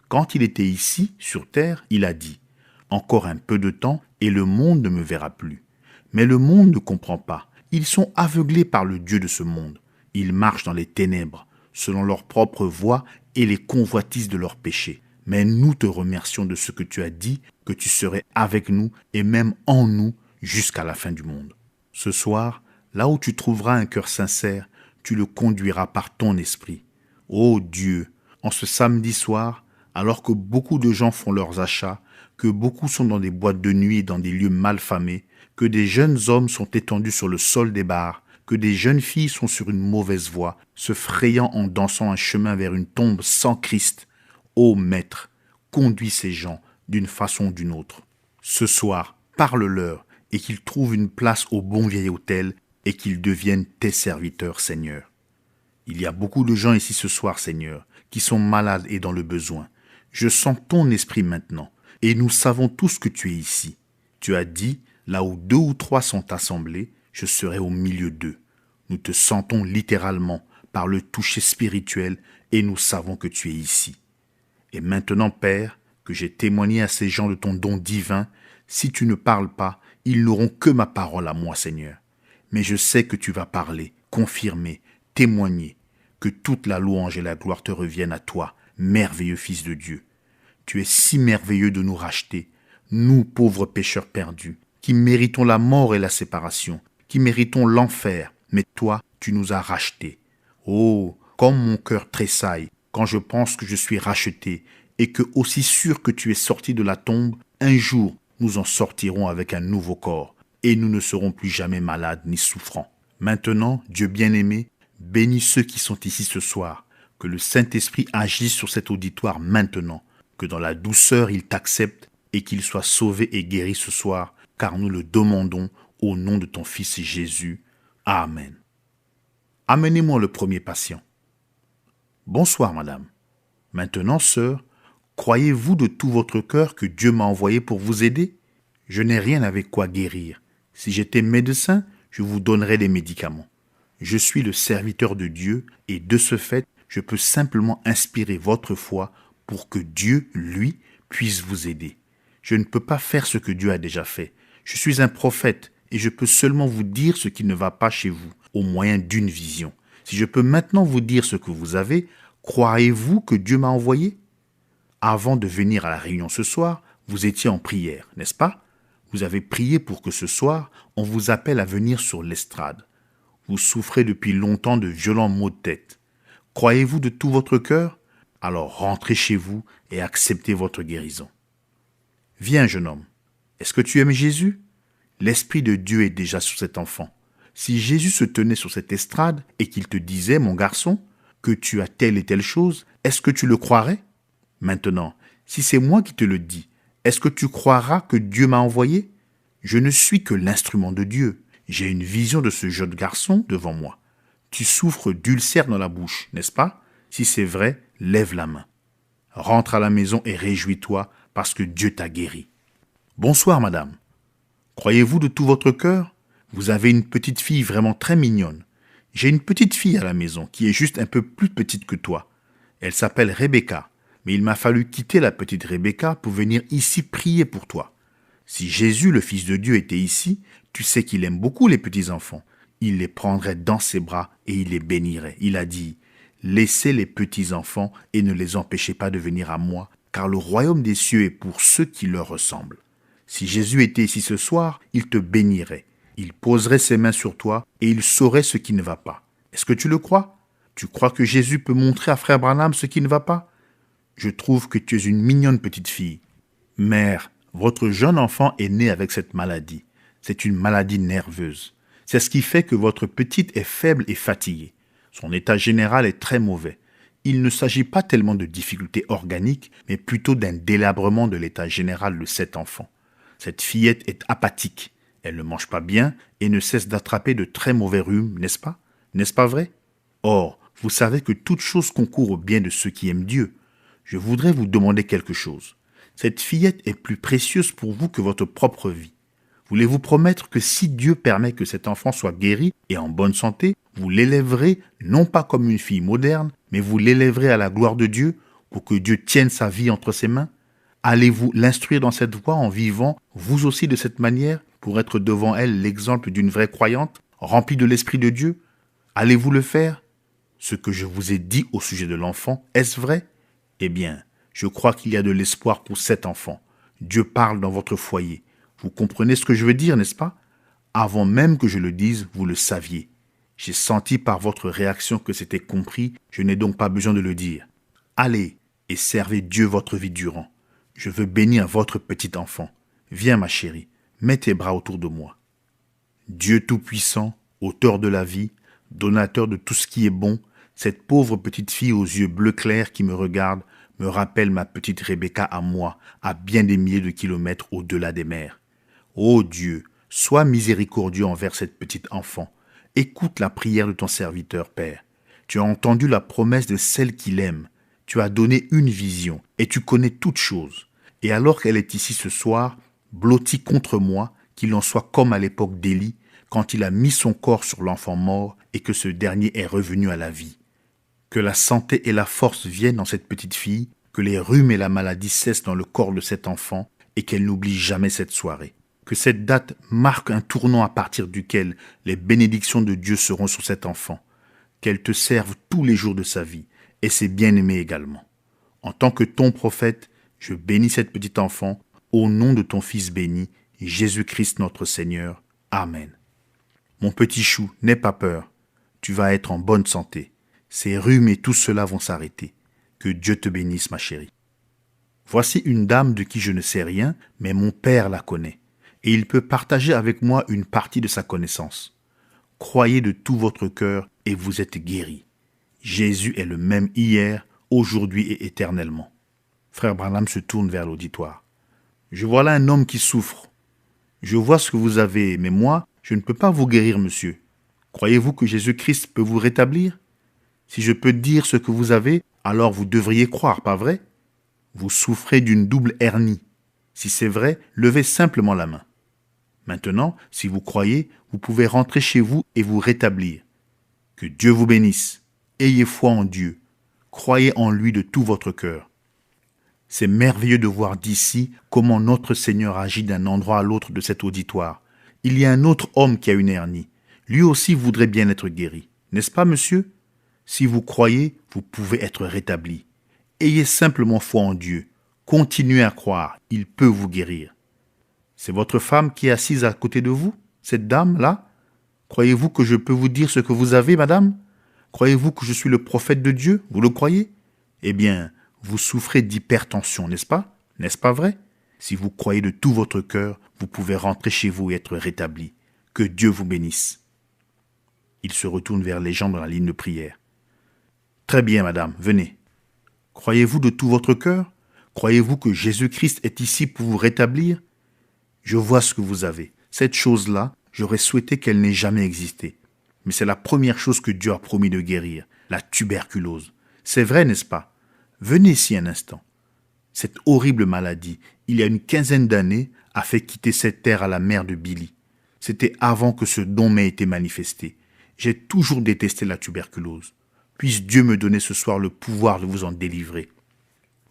Speaker 1: Quand il était ici, sur terre, il a dit « Encore un peu de temps et le monde ne me verra plus. » Mais le monde ne comprend pas. Ils sont aveuglés par le Dieu de ce monde. Ils marchent dans les ténèbres, selon leur propre voie et les convoitises de leurs péchés. Mais nous te remercions de ce que tu as dit, que tu serais avec nous et même en nous jusqu'à la fin du monde. Ce soir, là où tu trouveras un cœur sincère, tu le conduiras par ton esprit. Ô Dieu, en ce samedi soir, alors que beaucoup de gens font leurs achats, que beaucoup sont dans des boîtes de nuit et dans des lieux mal famés, que des jeunes hommes sont étendus sur le sol des bars, que des jeunes filles sont sur une mauvaise voie, se frayant en dansant un chemin vers une tombe sans Christ. Ô Maître, conduis ces gens d'une façon ou d'une autre. Ce soir, parle-leur et qu'ils trouvent une place au bon vieil hôtel et qu'ils deviennent tes serviteurs, Seigneur. Il y a beaucoup de gens ici ce soir, Seigneur, qui sont malades et dans le besoin. Je sens ton esprit maintenant, et nous savons tous que tu es ici. Tu as dit, là où 2 ou 3 sont assemblés, je serai au milieu d'eux. Nous te sentons littéralement par le toucher spirituel, et nous savons que tu es ici. Et maintenant, Père, que j'ai témoigné à ces gens de ton don divin, si tu ne parles pas, ils n'auront que ma parole à moi, Seigneur. Mais je sais que tu vas parler, confirmer, témoigner, que toute la louange et la gloire te reviennent à toi, merveilleux Fils de Dieu. Tu es si merveilleux de nous racheter, nous pauvres pécheurs perdus, qui méritons la mort et la séparation, qui méritons l'enfer, mais toi, tu nous as rachetés. Oh, comme mon cœur tressaille quand je pense que je suis racheté et que aussi sûr que tu es sorti de la tombe, un jour nous en sortirons avec un nouveau corps et nous ne serons plus jamais malades ni souffrants. Maintenant, Dieu bien-aimé, bénis ceux qui sont ici ce soir, que le Saint-Esprit agisse sur cet auditoire maintenant, que dans la douceur il t'accepte et qu'il soit sauvé et guéri ce soir, car nous le demandons au nom de ton Fils Jésus. Amen. Amenez-moi le premier patient. Bonsoir, madame. Maintenant, sœur, croyez-vous de tout votre cœur que Dieu m'a envoyé pour vous aider? Je n'ai rien avec quoi guérir. Si j'étais médecin, je vous donnerais des médicaments. Je suis le serviteur de Dieu et de ce fait, je peux simplement inspirer votre foi pour que Dieu, lui, puisse vous aider. Je ne peux pas faire ce que Dieu a déjà fait. Je suis un prophète et je peux seulement vous dire ce qui ne va pas chez vous au moyen d'une vision. Si je peux maintenant vous dire ce que vous avez, croyez-vous que Dieu m'a envoyé? Avant de venir à la réunion ce soir, vous étiez en prière, n'est-ce pas? Vous avez prié pour que ce soir, on vous appelle à venir sur l'estrade. Vous souffrez depuis longtemps de violents maux de tête. Croyez-vous de tout votre cœur? Alors rentrez chez vous et acceptez votre guérison. Viens, jeune homme. Est-ce que tu aimes Jésus? L'Esprit de Dieu est déjà sur cet enfant. Si Jésus se tenait sur cette estrade et qu'il te disait, mon garçon, que tu as telle et telle chose, est-ce que tu le croirais? Maintenant, si c'est moi qui te le dis, est-ce que tu croiras que Dieu m'a envoyé? Je ne suis que l'instrument de Dieu. J'ai une vision de ce jeune garçon devant moi. Tu souffres d'ulcères dans la bouche, n'est-ce pas? Si c'est vrai, lève la main. Rentre à la maison et réjouis-toi parce que Dieu t'a guéri. Bonsoir, madame. Croyez-vous de tout votre cœur? Vous avez une petite fille vraiment très mignonne. J'ai une petite fille à la maison qui est juste un peu plus petite que toi. Elle s'appelle Rebecca, mais il m'a fallu quitter la petite Rebecca pour venir ici prier pour toi. Si Jésus, le Fils de Dieu, était ici, tu sais qu'il aime beaucoup les petits-enfants. Il les prendrait dans ses bras et il les bénirait. Il a dit, « Laissez les petits-enfants et ne les empêchez pas de venir à moi, car le royaume des cieux est pour ceux qui leur ressemblent. » Si Jésus était ici ce soir, il te bénirait. Il poserait ses mains sur toi et il saurait ce qui ne va pas. Est-ce que tu le crois? Tu crois que Jésus peut montrer à frère Branham ce qui ne va pas? Je trouve que tu es une mignonne petite fille. Mère, votre jeune enfant est né avec cette maladie. C'est une maladie nerveuse. C'est ce qui fait que votre petite est faible et fatiguée. Son état général est très mauvais. Il ne s'agit pas tellement de difficultés organiques, mais plutôt d'un délabrement de l'état général de cet enfant. Cette fillette est apathique. Elle ne mange pas bien et ne cesse d'attraper de très mauvais rhumes, n'est-ce pas? N'est-ce pas vrai? Or, vous savez que toute chose concourt au bien de ceux qui aiment Dieu. Je voudrais vous demander quelque chose. Cette fillette est plus précieuse pour vous que votre propre vie. Voulez-vous promettre que si Dieu permet que cet enfant soit guéri et en bonne santé, vous l'élèverez non pas comme une fille moderne, mais vous l'élèverez à la gloire de Dieu pour que Dieu tienne sa vie entre ses mains? Allez-vous l'instruire dans cette voie en vivant, vous aussi de cette manière, pour être devant elle l'exemple d'une vraie croyante, remplie de l'Esprit de Dieu? Allez-vous le faire? Ce que je vous ai dit au sujet de l'enfant, est-ce vrai? Eh bien, je crois qu'il y a de l'espoir pour cet enfant. Dieu parle dans votre foyer. Vous comprenez ce que je veux dire, n'est-ce pas? Avant même que je le dise, vous le saviez. J'ai senti par votre réaction que c'était compris, je n'ai donc pas besoin de le dire. Allez et servez Dieu votre vie durant. Je veux bénir votre petit enfant. Viens ma chérie, mets tes bras autour de moi. Dieu Tout-Puissant, auteur de la vie, donateur de tout ce qui est bon, cette pauvre petite fille aux yeux bleus clairs qui me regarde me rappelle ma petite Rebecca à moi, à bien des milliers de kilomètres au-delà des mers. Ô Dieu, sois miséricordieux envers cette petite enfant. Écoute la prière de ton serviteur, Père. Tu as entendu la promesse de celle qu'il aime. Tu as donné une vision et tu connais toutes choses. Et alors qu'elle est ici ce soir, blottie contre moi, qu'il en soit comme à l'époque d'Élie, quand il a mis son corps sur l'enfant mort et que ce dernier est revenu à la vie. Que la santé et la force viennent dans cette petite fille, que les rhumes et la maladie cessent dans le corps de cet enfant et qu'elle n'oublie jamais cette soirée. Que cette date marque un tournant à partir duquel les bénédictions de Dieu seront sur cet enfant. Qu'elle te serve tous les jours de sa vie et ses bien-aimés également. En tant que ton prophète, je bénis cette petite enfant au nom de ton Fils béni, Jésus-Christ notre Seigneur. Amen. Mon petit chou, n'aie pas peur. Tu vas être en bonne santé. Ces rhumes et tout cela vont s'arrêter. Que Dieu te bénisse, ma chérie. Voici une dame de qui je ne sais rien, mais mon père la connaît, et il peut partager avec moi une partie de sa connaissance. Croyez de tout votre cœur et vous êtes guéris. Jésus est le même hier, aujourd'hui et éternellement. Frère Branham se tourne vers l'auditoire. Je vois là un homme qui souffre. Je vois ce que vous avez, mais moi, je ne peux pas vous guérir, monsieur. Croyez-vous que Jésus-Christ peut vous rétablir? Si je peux dire ce que vous avez, alors vous devriez croire, pas vrai? Vous souffrez d'une double hernie. Si c'est vrai, levez simplement la main. Maintenant, si vous croyez, vous pouvez rentrer chez vous et vous rétablir. Que Dieu vous bénisse. Ayez foi en Dieu. Croyez en lui de tout votre cœur. C'est merveilleux de voir d'ici comment notre Seigneur agit d'un endroit à l'autre de cet auditoire. Il y a un autre homme qui a une hernie. Lui aussi voudrait bien être guéri. N'est-ce pas, monsieur? Si vous croyez, vous pouvez être rétabli. Ayez simplement foi en Dieu. Continuez à croire, il peut vous guérir. C'est votre femme qui est assise à côté de vous, cette dame-là? Croyez-vous que je peux vous dire ce que vous avez, madame? Croyez-vous que je suis le prophète de Dieu? Vous le croyez? Eh bien, vous souffrez d'hypertension, n'est-ce pas? N'est-ce pas vrai? Si vous croyez de tout votre cœur, vous pouvez rentrer chez vous et être rétabli. Que Dieu vous bénisse. Il se retourne vers les gens dans la ligne de prière. Très bien, madame, venez. Croyez-vous de tout votre cœur? Croyez-vous que Jésus-Christ est ici pour vous rétablir? Je vois ce que vous avez. Cette chose-là, j'aurais souhaité qu'elle n'ait jamais existé. Mais c'est la première chose que Dieu a promis de guérir, la tuberculose. C'est vrai, n'est-ce pas? Venez ici un instant. Cette horrible maladie, il y a une quinzaine d'années, a fait quitter cette terre à la mère de Billy. C'était avant que ce don m'ait été manifesté. J'ai toujours détesté la tuberculose. Puisse Dieu me donner ce soir le pouvoir de vous en délivrer.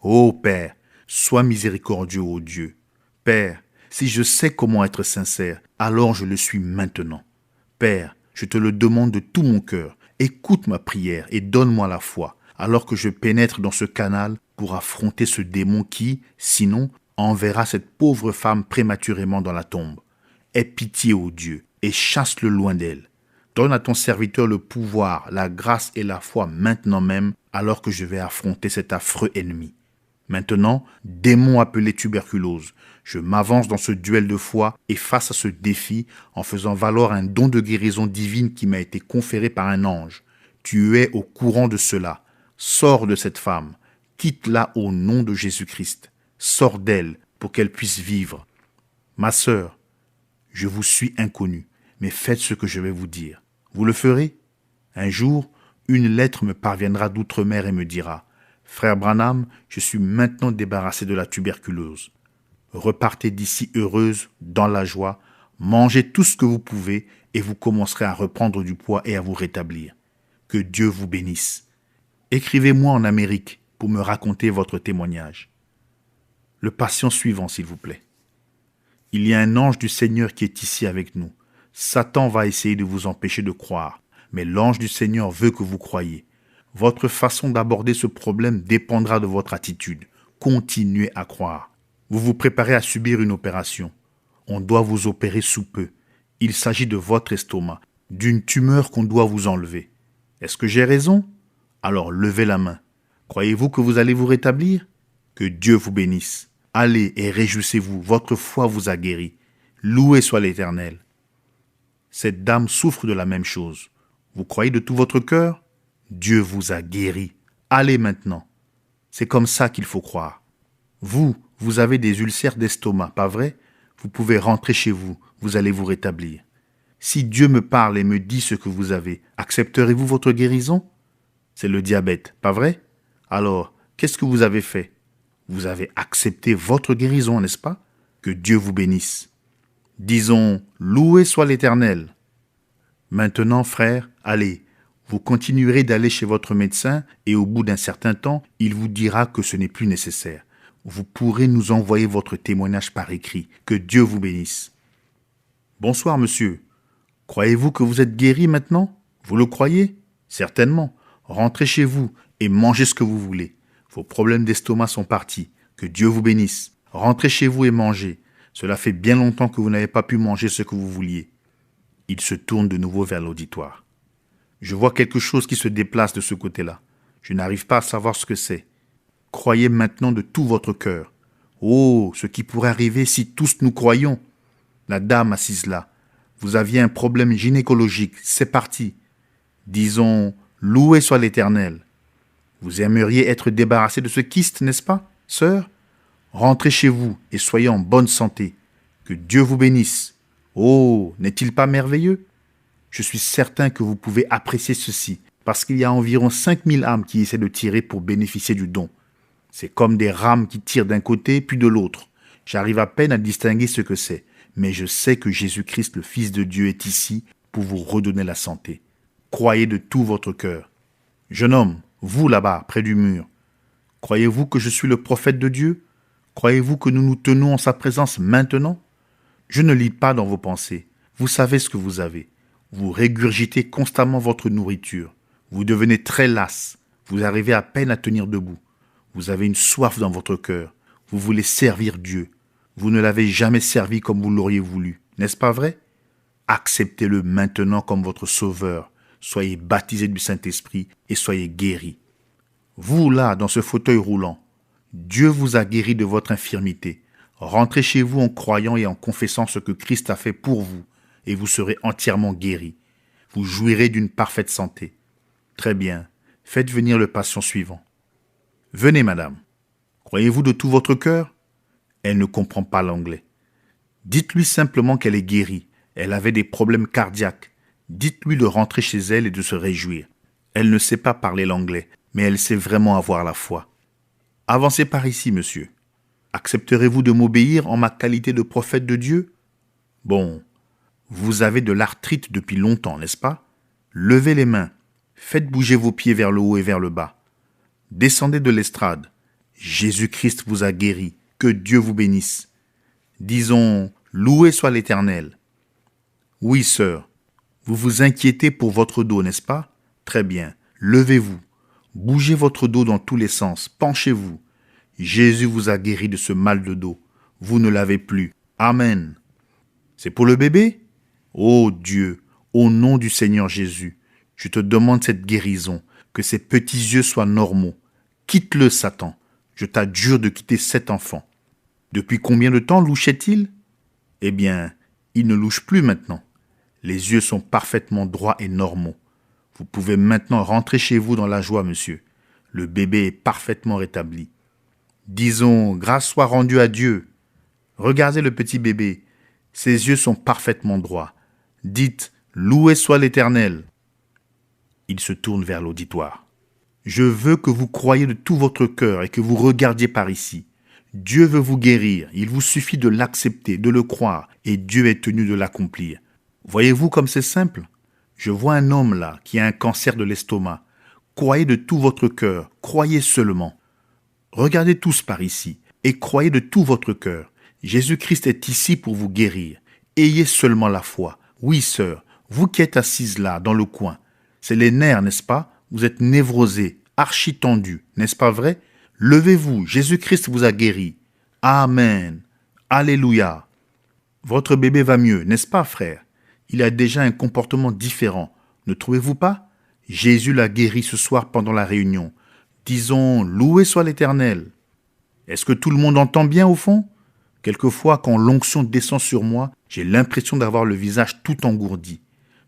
Speaker 1: Ô Père, sois miséricordieux, ô Dieu. Père, si je sais comment être sincère, alors je le suis maintenant. Père, je te le demande de tout mon cœur. Écoute ma prière et donne-moi la foi, alors que je pénètre dans ce canal pour affronter ce démon qui, sinon, enverra cette pauvre femme prématurément dans la tombe. Aie pitié, ô Dieu, et chasse-le loin d'elle. Donne à ton serviteur le pouvoir, la grâce et la foi maintenant même, alors que je vais affronter cet affreux ennemi. Maintenant, démon appelé tuberculose, je m'avance dans ce duel de foi et face à ce défi en faisant valoir un don de guérison divine qui m'a été conféré par un ange. Tu es au courant de cela. Sors de cette femme. Quitte-la au nom de Jésus-Christ. Sors d'elle pour qu'elle puisse vivre. Ma sœur, je vous suis inconnu, mais faites ce que je vais vous dire. Vous le ferez? Un jour, une lettre me parviendra d'outre-mer et me dira « Frère Branham, je suis maintenant débarrassé de la tuberculose. Repartez d'ici heureuse, dans la joie, mangez tout ce que vous pouvez et vous commencerez à reprendre du poids et à vous rétablir. Que Dieu vous bénisse. Écrivez-moi en Amérique pour me raconter votre témoignage. » Le patient suivant, s'il vous plaît. Il y a un ange du Seigneur qui est ici avec nous. Satan va essayer de vous empêcher de croire, mais l'ange du Seigneur veut que vous croyiez. Votre façon d'aborder ce problème dépendra de votre attitude. Continuez à croire. Vous vous préparez à subir une opération. On doit vous opérer sous peu. Il s'agit de votre estomac, d'une tumeur qu'on doit vous enlever. Est-ce que j'ai raison? Alors levez la main. Croyez-vous que vous allez vous rétablir? Que Dieu vous bénisse. Allez et réjouissez-vous, votre foi vous a guéri. Loué soit l'Éternel. Cette dame souffre de la même chose. Vous croyez de tout votre cœur? Dieu vous a guéri. Allez maintenant. C'est comme ça qu'il faut croire. Vous avez des ulcères d'estomac, pas vrai? Vous pouvez rentrer chez vous, vous allez vous rétablir. Si Dieu me parle et me dit ce que vous avez, accepterez-vous votre guérison? C'est le diabète, pas vrai? Alors, qu'est-ce que vous avez fait? Vous avez accepté votre guérison, n'est-ce pas? Que Dieu vous bénisse. Disons, loué soit l'Éternel. Maintenant, frère, allez, vous continuerez d'aller chez votre médecin et au bout d'un certain temps, il vous dira que ce n'est plus nécessaire. Vous pourrez nous envoyer votre témoignage par écrit. Que Dieu vous bénisse. Bonsoir, monsieur. Croyez-vous que vous êtes guéri maintenant? Vous le croyez? Certainement. Rentrez chez vous et mangez ce que vous voulez. Vos problèmes d'estomac sont partis. Que Dieu vous bénisse. Rentrez chez vous et mangez. Cela fait bien longtemps que vous n'avez pas pu manger ce que vous vouliez. Il se tourne de nouveau vers l'auditoire. Je vois quelque chose qui se déplace de ce côté-là. Je n'arrive pas à savoir ce que c'est. Croyez maintenant de tout votre cœur. Oh, ce qui pourrait arriver si tous nous croyions. La dame assise là. Vous aviez un problème gynécologique. C'est parti. Disons, loué soit l'Éternel. Vous aimeriez être débarrassé de ce kyste, n'est-ce pas, sœur? Rentrez chez vous et soyez en bonne santé. Que Dieu vous bénisse. Oh, n'est-il pas merveilleux? Je suis certain que vous pouvez apprécier ceci, parce qu'il y a environ 5000 âmes qui essaient de tirer pour bénéficier du don. C'est comme des rames qui tirent d'un côté puis de l'autre. J'arrive à peine à distinguer ce que c'est, mais je sais que Jésus-Christ, le Fils de Dieu, est ici pour vous redonner la santé. Croyez de tout votre cœur. Jeune homme, vous là-bas, près du mur, croyez-vous que je suis le prophète de Dieu? Croyez-vous que nous nous tenons en sa présence maintenant? Je ne lis pas dans vos pensées. Vous savez ce que vous avez. Vous régurgitez constamment votre nourriture. Vous devenez très las. Vous arrivez à peine à tenir debout. Vous avez une soif dans votre cœur. Vous voulez servir Dieu. Vous ne l'avez jamais servi comme vous l'auriez voulu. N'est-ce pas vrai? Acceptez-le maintenant comme votre sauveur. Soyez baptisé du Saint-Esprit et soyez guéris. Vous là, dans ce fauteuil roulant, Dieu vous a guéri de votre infirmité. Rentrez chez vous en croyant et en confessant ce que Christ a fait pour vous et vous serez entièrement guéri. Vous jouirez d'une parfaite santé. Très bien, faites venir le patient suivant. Venez, madame. Croyez-vous de tout votre cœur? Elle ne comprend pas l'anglais. Dites-lui simplement qu'elle est guérie. Elle avait des problèmes cardiaques. Dites-lui de rentrer chez elle et de se réjouir. Elle ne sait pas parler l'anglais, mais elle sait vraiment avoir la foi. Avancez par ici, monsieur. Accepterez-vous de m'obéir en ma qualité de prophète de Dieu? Bon, vous avez de l'arthrite depuis longtemps, n'est-ce pas? Levez les mains. Faites bouger vos pieds vers le haut et vers le bas. Descendez de l'estrade. Jésus-Christ vous a guéri. Que Dieu vous bénisse. Disons, loué soit l'Éternel. Oui, sœur, vous vous inquiétez pour votre dos, n'est-ce pas? Très bien. Levez-vous. Bougez votre dos dans tous les sens. Penchez-vous. Jésus vous a guéri de ce mal de dos. Vous ne l'avez plus. Amen. C'est pour le bébé? Ô Dieu, au nom du Seigneur Jésus, je te demande cette guérison, que ses petits yeux soient normaux. Quitte-le, Satan. Je t'adjure de quitter cet enfant. Depuis combien de temps louchait-il? Eh bien, il ne louche plus maintenant. Les yeux sont parfaitement droits et normaux. Vous pouvez maintenant rentrer chez vous dans la joie, monsieur. Le bébé est parfaitement rétabli. Disons, grâce soit rendue à Dieu. Regardez le petit bébé. Ses yeux sont parfaitement droits. Dites, loué soit l'Éternel. Il se tourne vers l'auditoire. Je veux que vous croyiez de tout votre cœur et que vous regardiez par ici. Dieu veut vous guérir. Il vous suffit de l'accepter, de le croire, et Dieu est tenu de l'accomplir. Voyez-vous comme c'est simple? Je vois un homme là qui a un cancer de l'estomac. Croyez de tout votre cœur, croyez seulement. Regardez tous par ici et croyez de tout votre cœur. Jésus-Christ est ici pour vous guérir. Ayez seulement la foi. Oui, sœur, vous qui êtes assise là, dans le coin. C'est les nerfs, n'est-ce pas? Vous êtes névrosés, archi tendus, n'est-ce pas vrai? Levez-vous, Jésus-Christ vous a guéri. Amen. Alléluia. Votre bébé va mieux, n'est-ce pas, frère? Il a déjà un comportement différent, ne trouvez-vous pas? Jésus l'a guéri ce soir pendant la réunion. Disons, loué soit l'Éternel. Est-ce que tout le monde entend bien au fond? Quelquefois, quand l'onction descend sur moi, j'ai l'impression d'avoir le visage tout engourdi.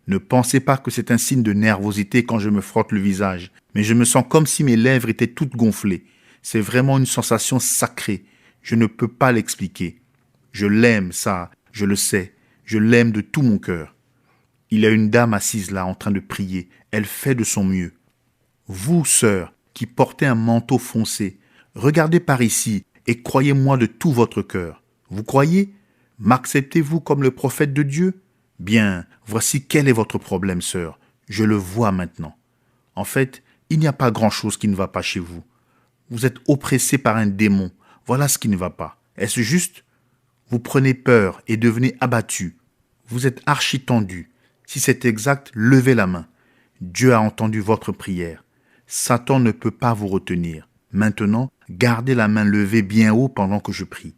Speaker 1: Ne pensez pas que c'est un signe de nervosité quand je me frotte le visage, mais je me sens comme si mes lèvres étaient toutes gonflées. C'est vraiment une sensation sacrée. Je ne peux pas l'expliquer. Je l'aime, ça, je le sais. Je l'aime de tout mon cœur. Il y a une dame assise là en train de prier. Elle fait de son mieux. Vous, sœur, qui portez un manteau foncé, regardez par ici et croyez-moi de tout votre cœur. Vous croyez? M'acceptez-vous comme le prophète de Dieu? Bien, voici quel est votre problème, sœur. Je le vois maintenant. En fait, il n'y a pas grand-chose qui ne va pas chez vous. Vous êtes oppressé par un démon. Voilà ce qui ne va pas. Est-ce juste? Vous prenez peur et devenez abattu. Vous êtes archi tendu. Si c'est exact, levez la main. Dieu a entendu votre prière. Satan ne peut pas vous retenir. Maintenant, gardez la main levée bien haut pendant que je prie.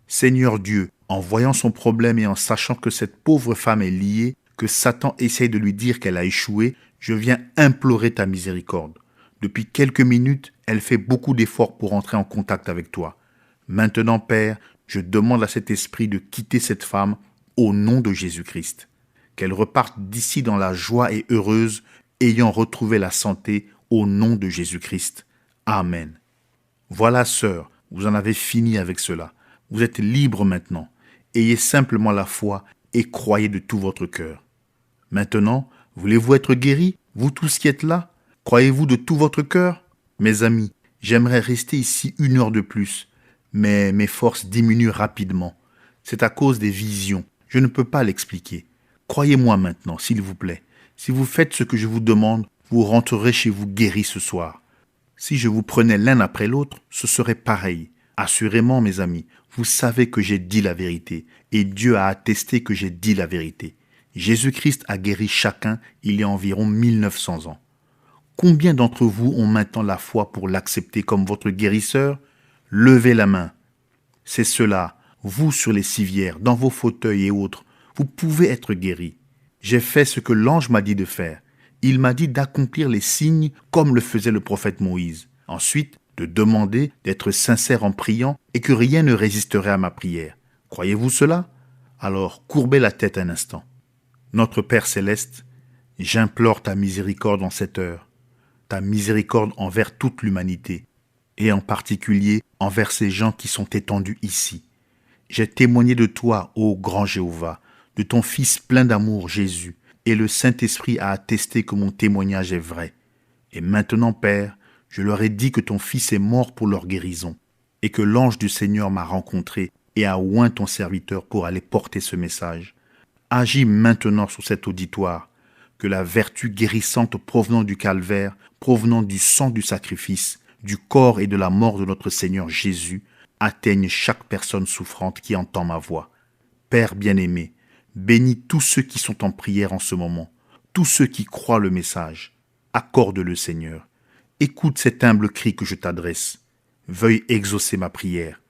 Speaker 1: Seigneur Dieu, en voyant son problème et en sachant que cette pauvre femme est liée, que Satan essaye de lui dire qu'elle a échoué, je viens implorer ta miséricorde. Depuis quelques minutes, elle fait beaucoup d'efforts pour entrer en contact avec toi. Maintenant, Père, je demande à cet esprit de quitter cette femme au nom de Jésus-Christ. Qu'elle reparte d'ici dans la joie et heureuse, ayant retrouvé la santé au nom de Jésus-Christ. Amen. Voilà, sœur, vous en avez fini avec cela. Vous êtes libre maintenant. Ayez simplement la foi et croyez de tout votre cœur. Maintenant, voulez-vous être guéri, vous tous qui êtes là? Croyez-vous de tout votre cœur? Mes amis, j'aimerais rester ici 1 heure de plus, mais mes forces diminuent rapidement. C'est à cause des visions. Je ne peux pas l'expliquer. Croyez-moi maintenant, s'il vous plaît. Si vous faites ce que je vous demande, vous rentrerez chez vous guéri ce soir. Si je vous prenais l'un après l'autre, ce serait pareil. Assurément, mes amis, vous savez que j'ai dit la vérité, et Dieu a attesté que j'ai dit la vérité. Jésus-Christ a guéri chacun il y a environ 1900 ans. Combien d'entre vous ont maintenant la foi pour l'accepter comme votre guérisseur? Levez la main. C'est cela, vous sur les civières, dans vos fauteuils et autres, vous pouvez être guéris. J'ai fait ce que l'ange m'a dit de faire. Il m'a dit d'accomplir les signes comme le faisait le prophète Moïse. Ensuite, de demander d'être sincère en priant et que rien ne résisterait à ma prière. Croyez-vous cela? Alors, courbez la tête un instant. Notre Père céleste, j'implore ta miséricorde en cette heure, ta miséricorde envers toute l'humanité, et en particulier envers ces gens qui sont étendus ici. J'ai témoigné de toi, ô grand Jéhovah, de ton Fils plein d'amour, Jésus, et le Saint-Esprit a attesté que mon témoignage est vrai. Et maintenant, Père, je leur ai dit que ton Fils est mort pour leur guérison, et que l'ange du Seigneur m'a rencontré et a oint ton serviteur pour aller porter ce message. Agis maintenant sur cet auditoire, que la vertu guérissante provenant du calvaire, provenant du sang du sacrifice, du corps et de la mort de notre Seigneur Jésus, atteigne chaque personne souffrante qui entend ma voix. Père bien-aimé, bénis tous ceux qui sont en prière en ce moment, tous ceux qui croient le message. Accorde-le, Seigneur. Écoute cet humble cri que je t'adresse. Veuille exaucer ma prière.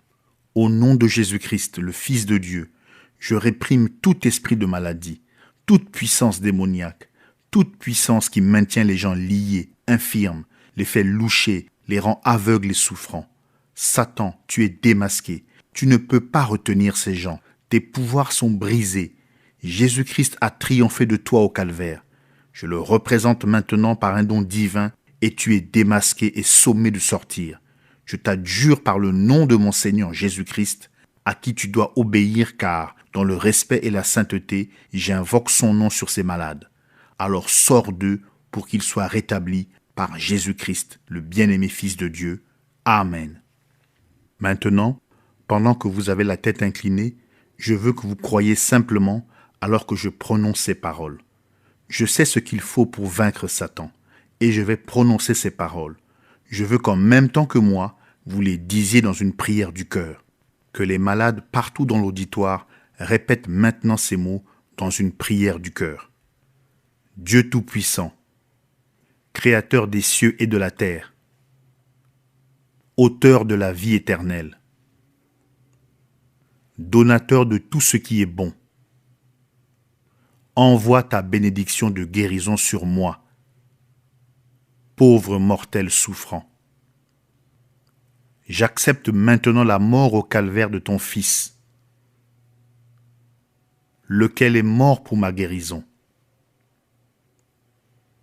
Speaker 1: Au nom de Jésus-Christ, le Fils de Dieu, je réprime tout esprit de maladie, toute puissance démoniaque, toute puissance qui maintient les gens liés, infirmes, les fait loucher, les rend aveugles et souffrants. Satan, tu es démasqué. Tu ne peux pas retenir ces gens. Tes pouvoirs sont brisés. Jésus-Christ a triomphé de toi au calvaire. Je le représente maintenant par un don divin et tu es démasqué et sommé de sortir. Je t'adjure par le nom de mon Seigneur Jésus-Christ, à qui tu dois obéir car, dans le respect et la sainteté, j'invoque son nom sur ces malades. Alors sors d'eux pour qu'ils soient rétablis par Jésus-Christ, le bien-aimé Fils de Dieu. Amen. Maintenant, pendant que vous avez la tête inclinée, je veux que vous croyiez simplement alors que je prononce ces paroles. Je sais ce qu'il faut pour vaincre Satan, et je vais prononcer ces paroles. Je veux qu'en même temps que moi, vous les disiez dans une prière du cœur. Que les malades partout dans l'auditoire répètent maintenant ces mots dans une prière du cœur. Dieu Tout-Puissant, Créateur des cieux et de la terre, Auteur de la vie éternelle, Donateur de tout ce qui est bon, envoie ta bénédiction de guérison sur moi, pauvre mortel souffrant. J'accepte maintenant la mort au calvaire de ton Fils, lequel est mort pour ma guérison.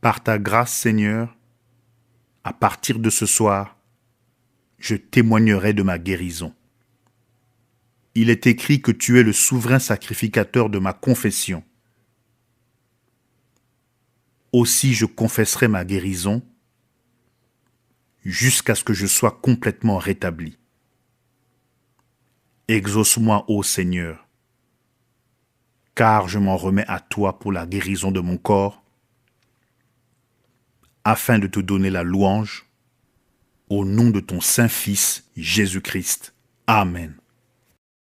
Speaker 1: Par ta grâce, Seigneur, à partir de ce soir, je témoignerai de ma guérison. Il est écrit que tu es le souverain sacrificateur de ma confession. Aussi je confesserai ma guérison jusqu'à ce que je sois complètement rétabli. Exauce-moi, ô Seigneur, car je m'en remets à toi pour la guérison de mon corps, afin de te donner la louange, au nom de ton Saint-Fils, Jésus-Christ. Amen.